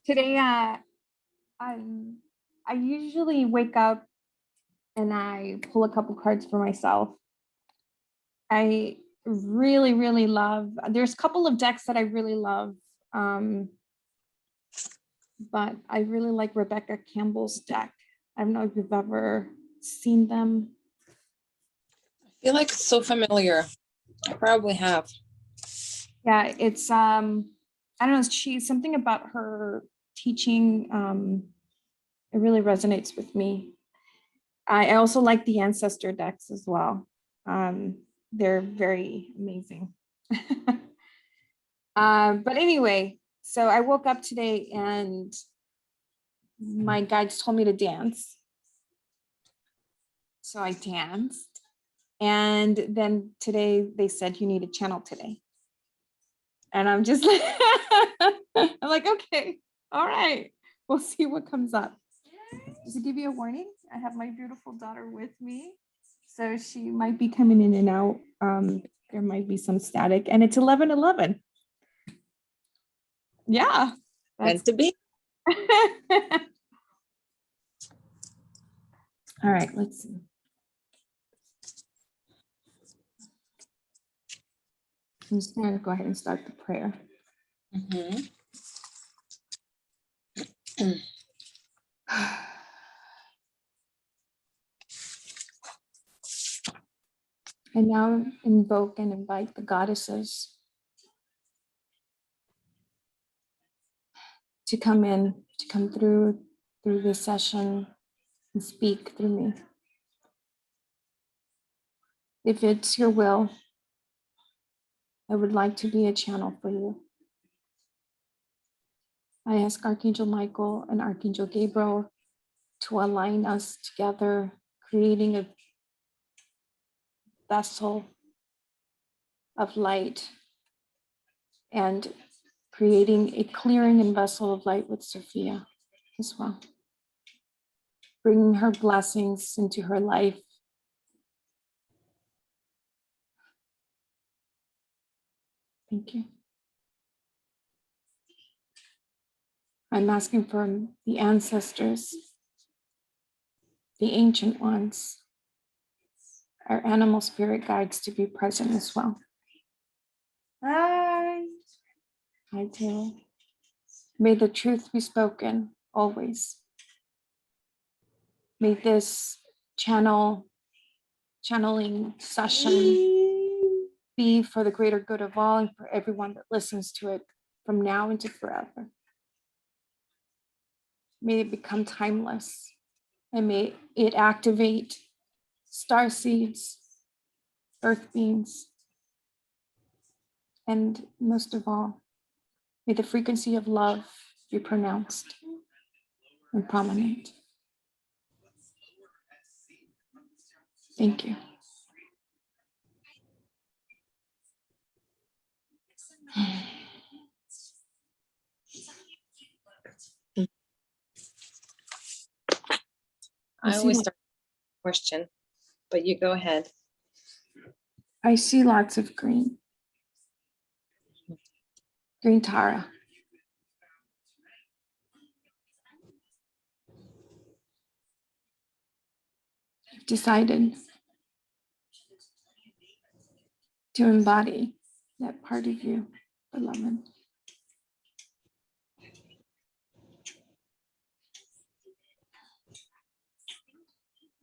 Today, I'm, I usually wake up and I pull a couple cards for myself. I really love, there's a couple of decks that I really love, um, but I really like Rebecca Campbell's deck. I don't know if you've ever seen them. I feel like it's so familiar. I probably have. Yeah, it's, I don't know, she's something about her teaching, it really resonates with me. I also like the ancestor decks as well. They're very amazing. But anyway, so I woke up today and my guides told me to dance. So I danced. And then today they said you need a channel today. And I'm just like, I'm like, okay, all right, we'll see what comes up. Just to give you a warning, I have my beautiful daughter with me. So she might be coming in and out. There might be some static and it's 11:11. Yeah. Meant to be. All right, let's see. I'm just going to go ahead and start the prayer. Mhm. I now invoke and invite the goddesses to come in, to come through this session and speak through me. If it's your will, I would like to be a channel for you. I ask Archangel Michael and Archangel Gabriel to align us together, creating a vessel of light and creating a clearing and vessel of light with Sophia as well. Bringing her blessings into her life. Thank you. I'm asking for the ancestors, the ancient ones, our animal spirit guides to be present as well. Hi. Hi, Taylor. May the truth be spoken always. May this channeling session be for the greater good of all and for everyone that listens to it from now into forever. May it become timeless and may it activate star seeds, earth beings, and most of all, may the frequency of love be pronounced and prominent. Thank you. I always start with a question, but you go ahead. I see lots of green. Green Tara. You've decided to embody that part of you, beloved.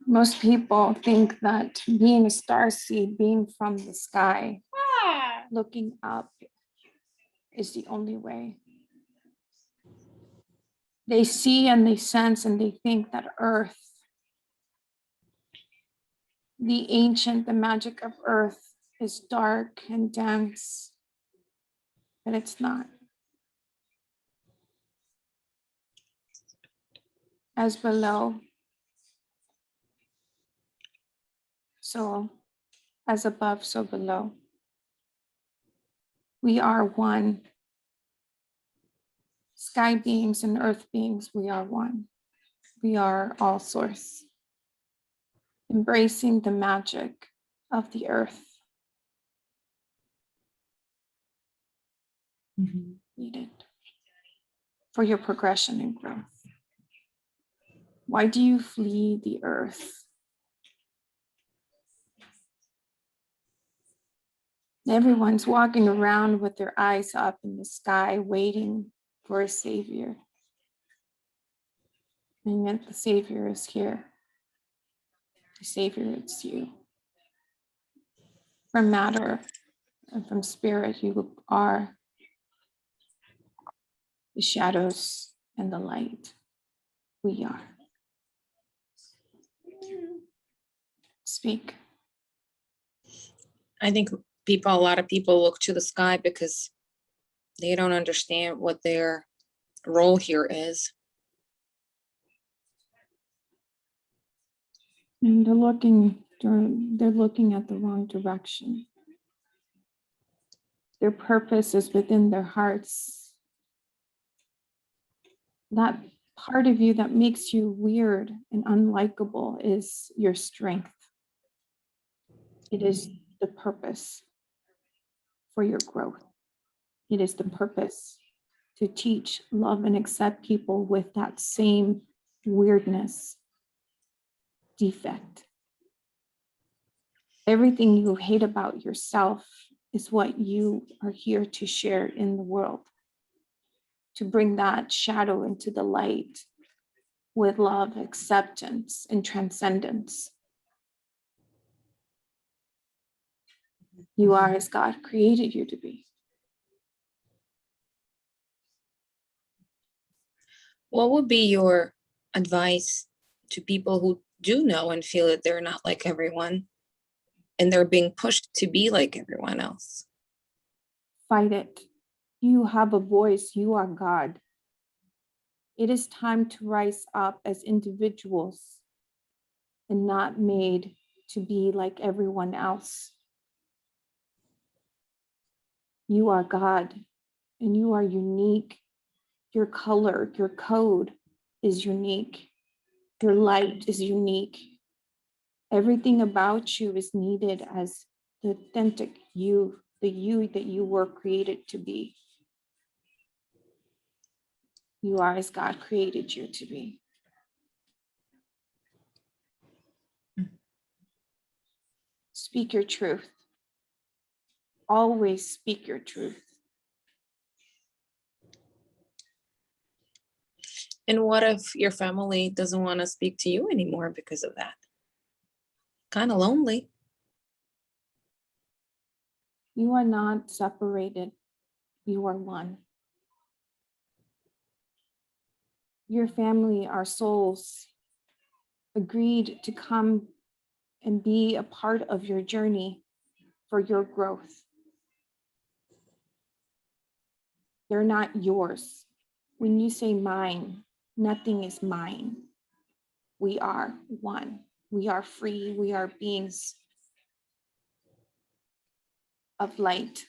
Most people think that being a starseed, being from the sky, looking up is the only way. They see and they sense and they think that Earth, the ancient, the magic of Earth is dark and dense, but it's not. As below, so as above, so below. We are one. Sky beings and earth beings, we are one. We are all source. Embracing the magic of the earth. Needed. for your progression and growth. Why do you flee the earth? Everyone's walking around with their eyes up in the sky, waiting for a savior. And yet the savior is here. The savior is you. From matter and from spirit, you are the shadows and the light. We are. Speak. I think a lot of people look to the sky because they don't understand what their role here is. And they're looking at the wrong direction. Their purpose is within their hearts. That part of you that makes you weird and unlikable is your strength. It is the purpose for your growth. It is the purpose to teach, love, and accept people with that same weirdness, defect. Everything you hate about yourself is what you are here to share in the world, to bring that shadow into the light with love, acceptance, and transcendence. You are as God created you to be. What would be your advice to people who do know and feel that they're not like everyone and they're being pushed to be like everyone else? Fight it. You have a voice. You are God. It is time to rise up as individuals and not made to be like everyone else. You are God and you are unique. Your color, your code is unique. Your light is unique. Everything about you is needed as the authentic you, the you that you were created to be. You are as God created you to be. Speak your truth. Always speak your truth. And what if your family doesn't want to speak to you anymore because of that? Kind of lonely. You are not separated. You are one. Your family, our souls, agreed to come and be a part of your journey for your growth. They're not yours. When you say mine, nothing is mine. We are one. We are free. We are beings of light.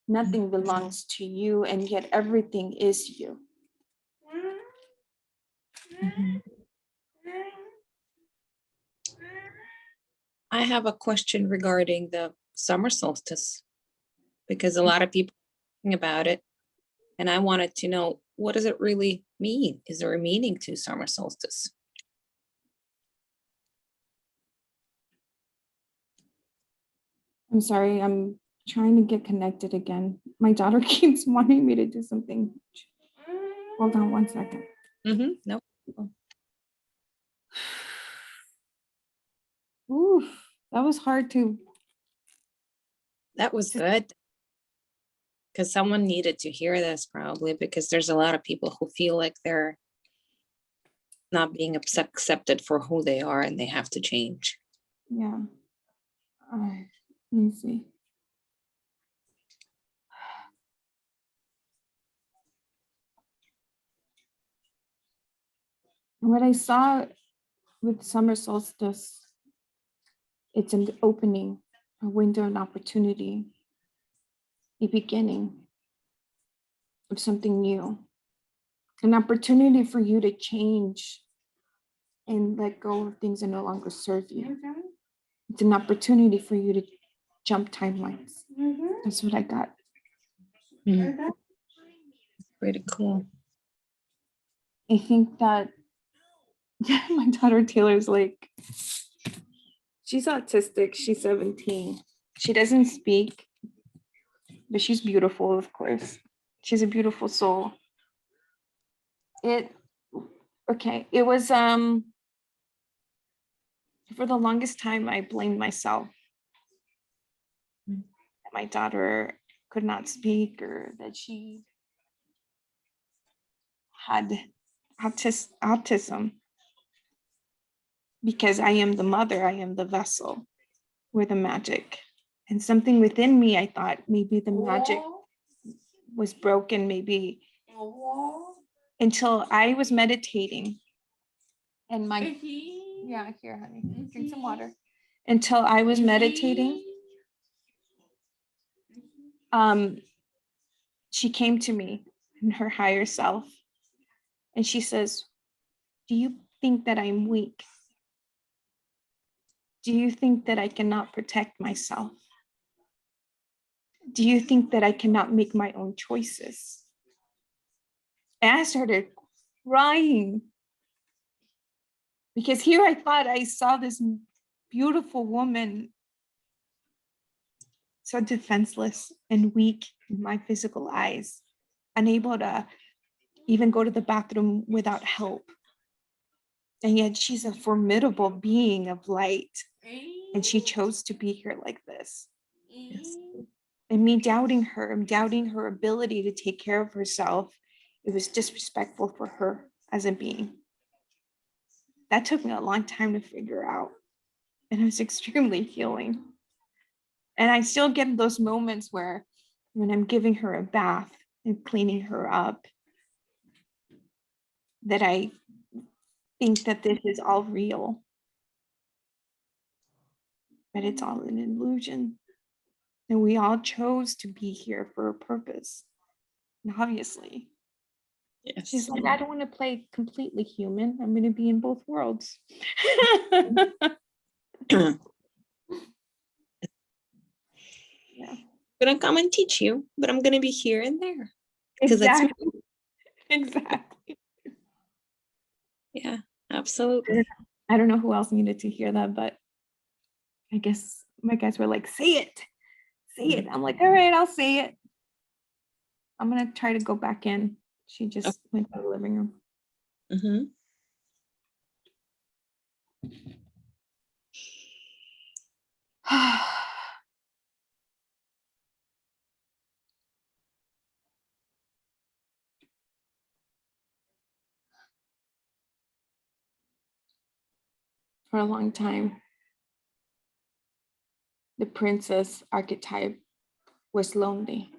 Nothing belongs to you, and yet everything is you. I have a question regarding the summer solstice because a lot of people are thinking about it. And I wanted to know, what does it really mean? Is there a meaning to summer solstice? I'm sorry, I'm trying to get connected again. My daughter keeps wanting me to do something. Hold on one second. No. Ooh, that was hard to. That was good. Because someone needed to hear this probably, because there's a lot of people who feel like they're not being accepted for who they are and they have to change. Yeah. Let me see. What I saw with summer solstice, it's an opening, a window, an opportunity, a beginning of something new, an opportunity for you to change and let go of things that no longer serve you. It's an opportunity for you to jump timelines. That's what I got. Pretty cool. I think that my daughter Taylor's like, she's autistic. She's 17. She doesn't speak, but she's beautiful, of course. She's a beautiful soul. It was for the longest time I blamed myself. That my daughter could not speak or that she had autism because I am the mother, I am the vessel, we're the magic. And something within me, I thought maybe the magic was broken, maybe until I was meditating and my, yeah, here, honey, drink some water. Until I was meditating, she came to me in her higher self and she says, do you think that I'm weak? Do you think that I cannot protect myself? Do you think that I cannot make my own choices? And I started crying because here I thought I saw this beautiful woman so defenseless and weak in my physical eyes, unable to even go to the bathroom without help. And yet she's a formidable being of light. And she chose to be here like this. Yes. And me doubting her, and doubting her ability to take care of herself, it was disrespectful for her as a being. That took me a long time to figure out. And it was extremely healing. And I still get those moments where when I'm giving her a bath and cleaning her up, that I think that this is all real. But it's all an illusion. And we all chose to be here for a purpose. And obviously, Yes. she's like, I don't want to play completely human. I'm going to be in both worlds. Yeah. I'm gonna come and teach you, but I'm gonna be here and there. Because Exactly. Exactly. Yeah, absolutely. I don't know who else needed to hear that, but I guess my guys were like, say it. Say it. I'm like, all right, I'll say it. I'm going to try to go back in. She just went to the living room. Mm-hmm. For a long time, the princess archetype was lonely.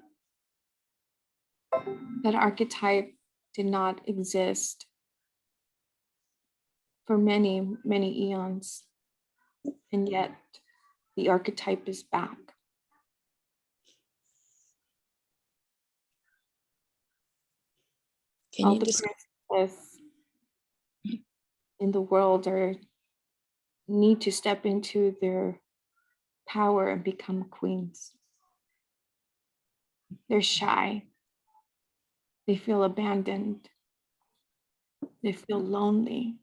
That archetype did not exist for many, many eons. And yet the archetype is back. All the princesses in the world need to step into their power and become queens. They're shy. They feel abandoned. They feel lonely.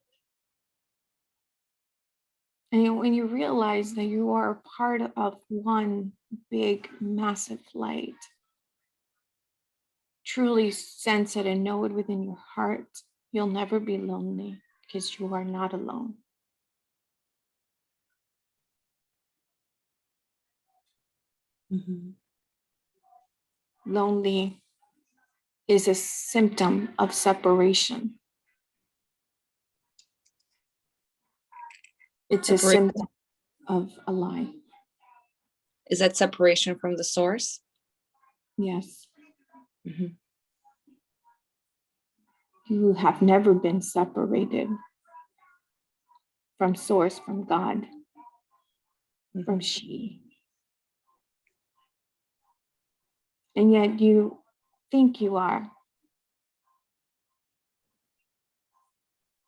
And when you realize that you are a part of one big, massive light, truly sense it and know it within your heart, you'll never be lonely because you are not alone. Mm-hmm. Lonely is a symptom of separation. It's a symptom of a lie. Is that separation from the source? Yes. Mm-hmm. You have never been separated from source, from God, from she. And yet you think you are,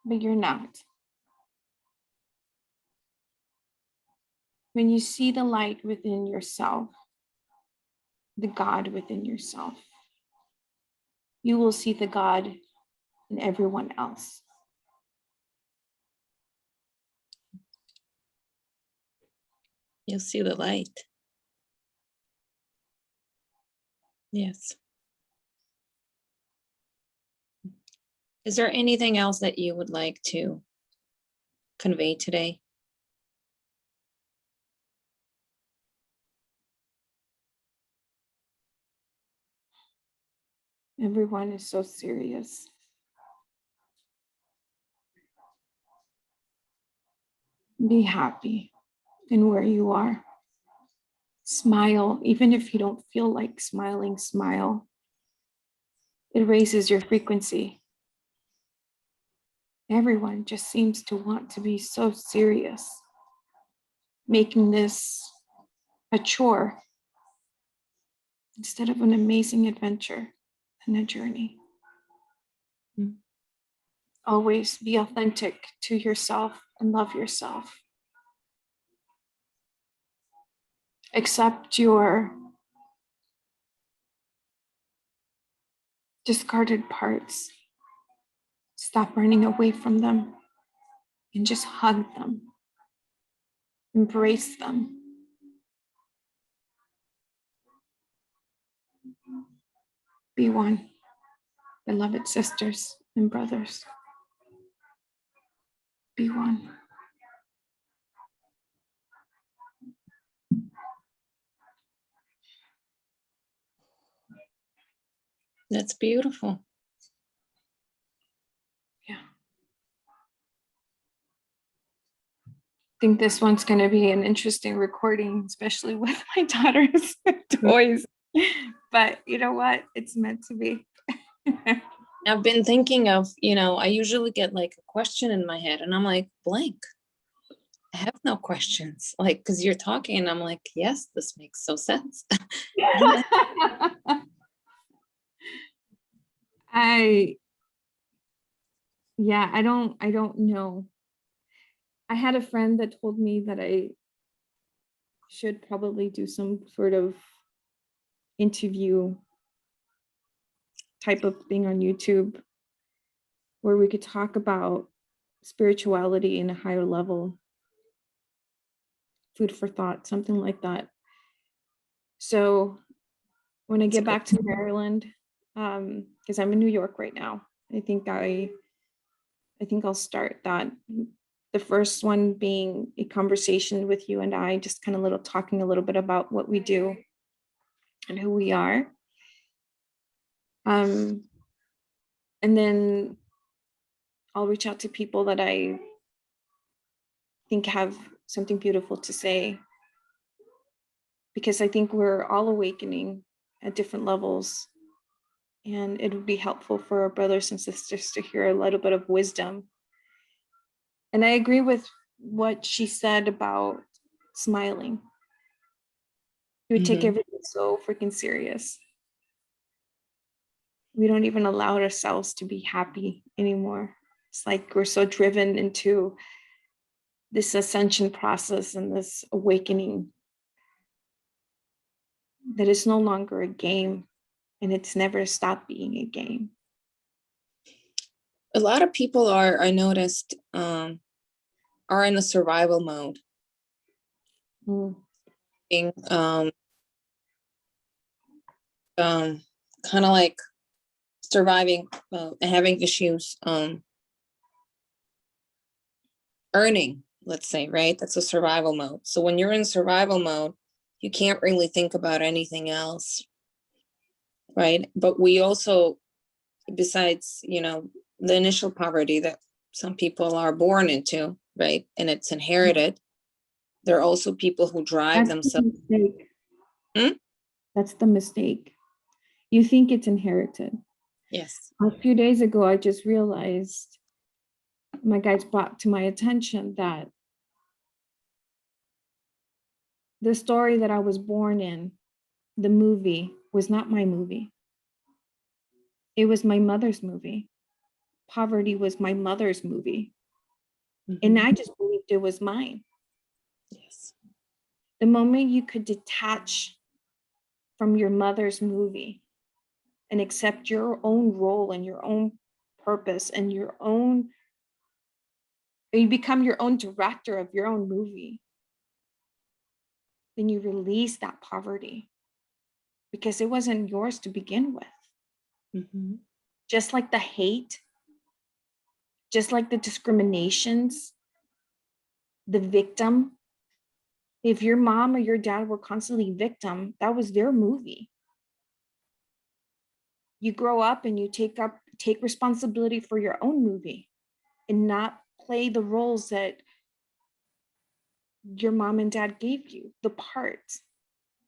but you're not. When you see the light within yourself, the God within yourself, you will see the God in everyone else. You'll see the light. Yes. Is there anything else that you would like to convey today? Everyone is so serious. Be happy in where you are. Smile, even if you don't feel like smiling, smile. It raises your frequency. Everyone just seems to want to be so serious, making this a chore instead of an amazing adventure and a journey. Always be authentic to yourself and love yourself. Accept your discarded parts. Stop running away from them and just hug them. Embrace them. Be one, beloved sisters and brothers. Be one. That's beautiful. Yeah. I think this one's going to be an interesting recording, especially with my daughter's toys. But you know what? It's meant to be. I've been thinking of, I usually get like a question in my head and I'm like, blank. I have no questions. Like, because you're talking and I'm like, yes, this makes so sense. I don't know. I had a friend that told me that I should probably do some sort of interview type of thing on YouTube where we could talk about spirituality in a higher level, food for thought, something like that. So when I get back to Maryland, because I'm in New York right now, I think I'll start that. The first one being a conversation with you and I, just kind of talking a little bit about what we do and who we are. And then I'll reach out to people that I think have something beautiful to say, because I think we're all awakening at different levels. And it would be helpful for our brothers and sisters to hear a little bit of wisdom. And I agree with what she said about smiling. We take everything so freaking serious. We don't even allow ourselves to be happy anymore. It's like we're so driven into this ascension process and this awakening that it's no longer a game, and it's never stopped being a game. A lot of people I noticed, are in a survival mode. Kind of like surviving, having issues, earning, let's say, right? That's a survival mode. So when you're in survival mode, you can't really think about anything else, right? But we also, besides, the initial poverty that some people are born into, right? And it's inherited. There are also people who drive themselves. That's the mistake. You think it's inherited. Yes. A few days ago, I just realized, my guides brought to my attention that the story that I was born in, the movie, was not my movie. It was my mother's movie. Poverty was my mother's movie. And I just believed it was mine. Yes. The moment you could detach from your mother's movie and accept your own role and your own purpose and you become your own director of your own movie, then you release that poverty because it wasn't yours to begin with. Mhm. Just like the hate, just like the discriminations, the victim. If your mom or your dad were constantly victim, that was their movie. You grow up and you take responsibility for your own movie and not play the roles that your mom and dad gave you, the parts.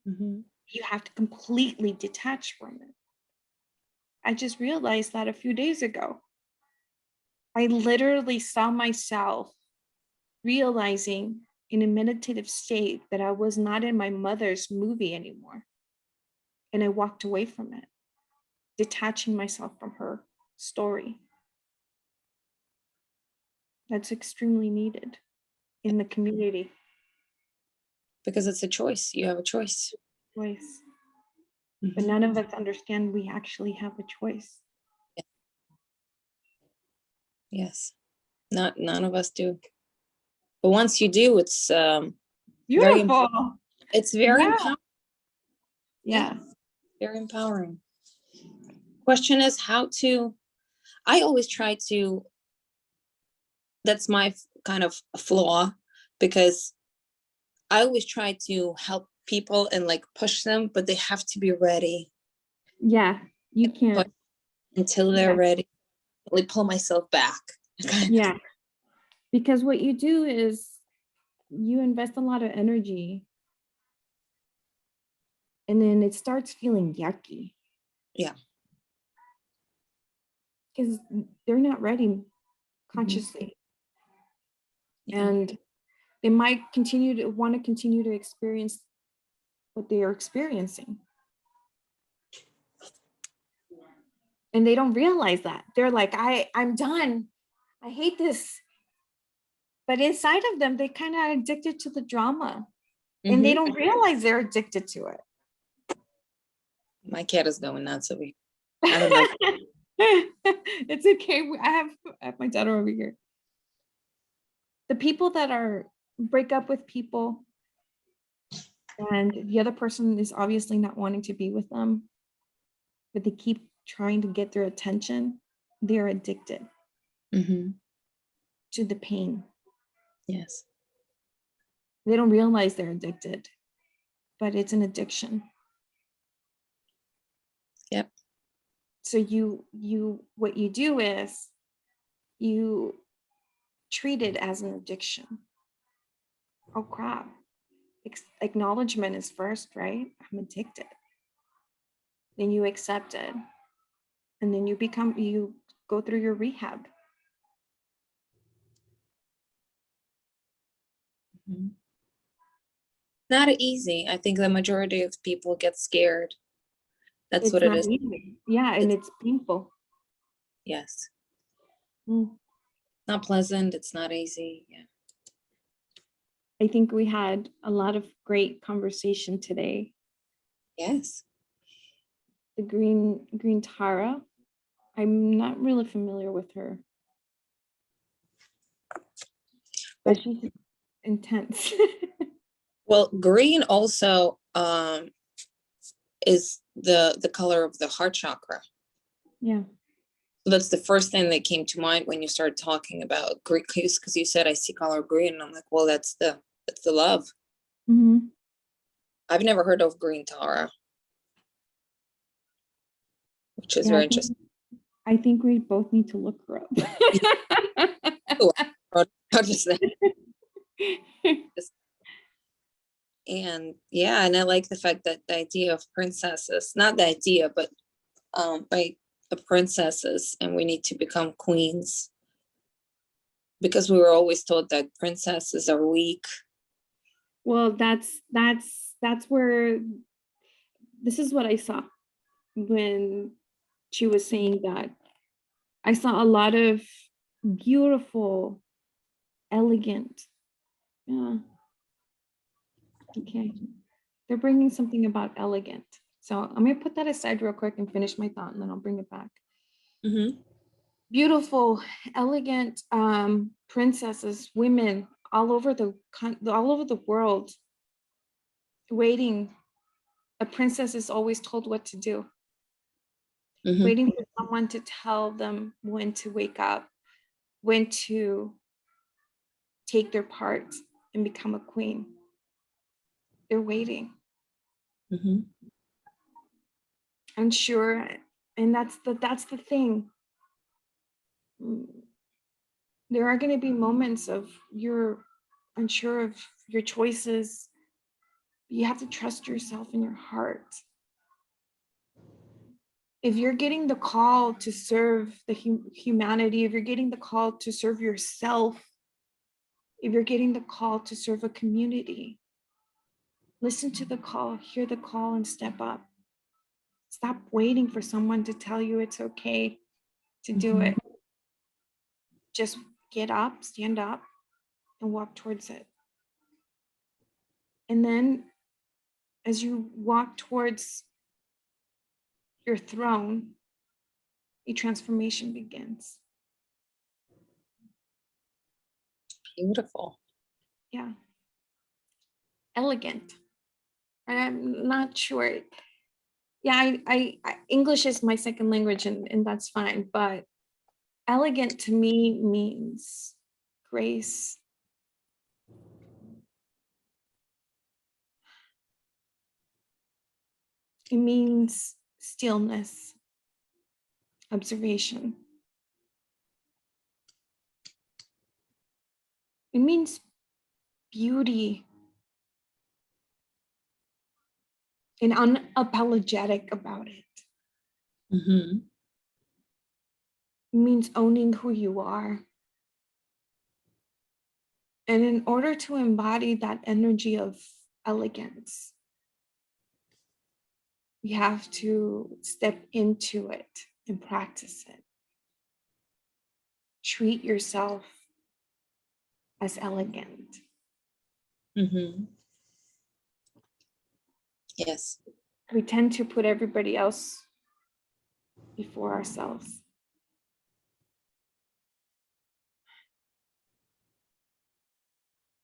Mhm. You have to completely detach from it. I just realized that a few days ago. I literally saw myself realizing in a meditative state that I was not in my mother's movie anymore. And I walked away from it, detaching myself from her story. That's extremely needed in the community. Because it's a choice. You have a choice. Choice. But Mhm. none of us understand we actually have a choice. Yes. None of us do. But once you do, it's very Beautiful. it's very Yeah. empowering. Yeah. Very empowering. Question is how to, I always try to, that's my kind of flaw, because I always try to help people and like push them, but they have to be ready. Yeah. You But can't. until they're Yeah. ready, I really pull myself back. Yeah. Because what you do is you invest a lot of energy and then it starts feeling yucky Yeah. because they're not ready Mhm. consciously. Yeah. And they might want to continue to experience what they are experiencing. And they don't realize that. They're like, I'm done. I hate this. But inside of them, they kind of addicted to the drama and they Mhm. don't realize they're addicted to it. My cat is going nuts over here. I don't know. It's okay. I have my daughter over here. The people that break up with people and the other person is obviously not wanting to be with them, but they keep trying to get their attention, they're addicted Mhm. to the pain. Yes. They don't realize they're addicted, but it's an addiction. Yep. So what you do is you treat it as an addiction. Oh crap. Acknowledgement is first, right? I'm addicted. Then you accept it. And then you go through your rehab. Mhm. Not easy. I think the majority of people get scared. That's It's what it not is. easy. Yeah, and It's, it's painful. yes. Mm. Not pleasant. It's not easy. Yeah. I think we had a lot of great conversation today. Yes. The green Tara. I'm not really familiar with her, but Well, she's intense. well, green also is the color of the heart chakra. Yeah. So that's the first thing that came to mind when you started talking about green, because you said I see color green, and I'm like, well, that's the love. Mhm. I've never heard of green Tara, which is Yeah, very interesting. I think we both need to look her Oh, up. I just and yeah, and I like the fact that the idea of princesses, not the idea, but by the princesses, and we need to become queens because we were always told that princesses are weak. Well, that's where this is what I saw when she was saying that. I saw a lot of beautiful, elegant. Yeah. Okay. They're bringing something about elegant. So I'm gonna put that aside real quick and finish my thought, and then I'll bring it back. Mm-hmm. Beautiful, elegant princesses, women all over the world waiting. A princess is always told what to do, Mm-hmm. waiting for someone to tell them when to wake up, when to take their part and become a queen. They're waiting. Mm-hmm. I'm sure, and that's the thing. There are going to be moments of you're unsure of your choices. You have to trust yourself in your heart. If you're getting the call to serve the humanity, if you're getting the call to serve yourself, if you're getting the call to serve a community, listen to the call, hear the call, and step up. Stop waiting for someone to tell you it's okay to do it. Just get up, stand up, and walk towards it. And then as you walk towards your throne, a transformation begins. Beautiful. Yeah. Elegant. I'm not sure. Yeah, I English is my second language, and that's fine. But elegant to me means grace. It means stillness, observation. It means beauty and unapologetic about it. Mm-hmm. It means owning who you are. And in order to embody that energy of elegance, you have to step into it and practice it. Treat yourself as elegant. Mm-hmm. Yes. We tend to put everybody else before ourselves.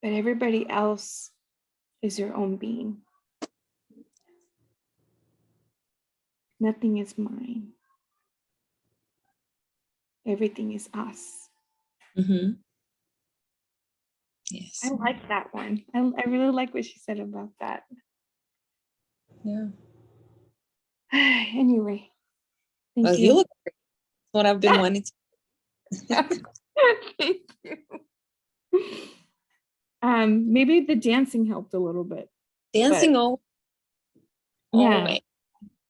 But everybody else is your own being. Nothing is mine. Everything is us. Mm-hmm. Yes. I like that one. I really like what she said about that. Yeah. Anyway, thank Well, you. you look great. That's what I've been wanting to. Thank you. Maybe the dancing helped a little bit. Dancing all the Yeah, way.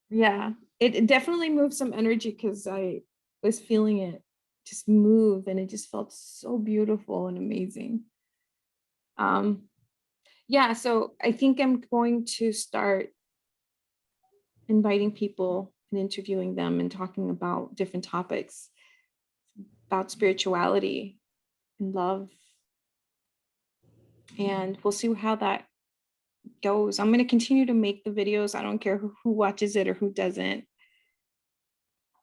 yeah. It definitely moved some energy because I was feeling it just move, and it just felt so beautiful and amazing. Yeah, so I think I'm going to start inviting people and interviewing them and talking about different topics about spirituality and love. And we'll see how that goes. I'm going to continue to make the videos. I don't care who watches it or who doesn't.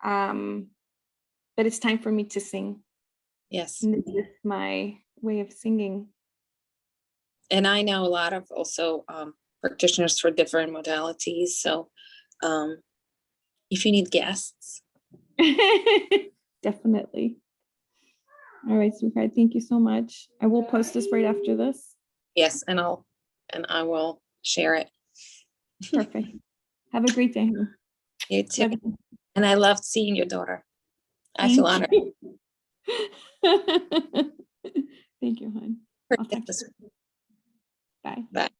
But it's time for me to sing. Yes. And this is my way of singing. And I know a lot of also practitioners for different modalities. So if you need guests. Definitely. All right, sweetheart. Thank you so much. I will post this right after this. Yes, and I will share it. Perfect. Have a great day. You too. Love you. And I loved seeing your daughter. I Thank feel honored. you. Thank you, hon. I'll talk to you. Bye. Bye.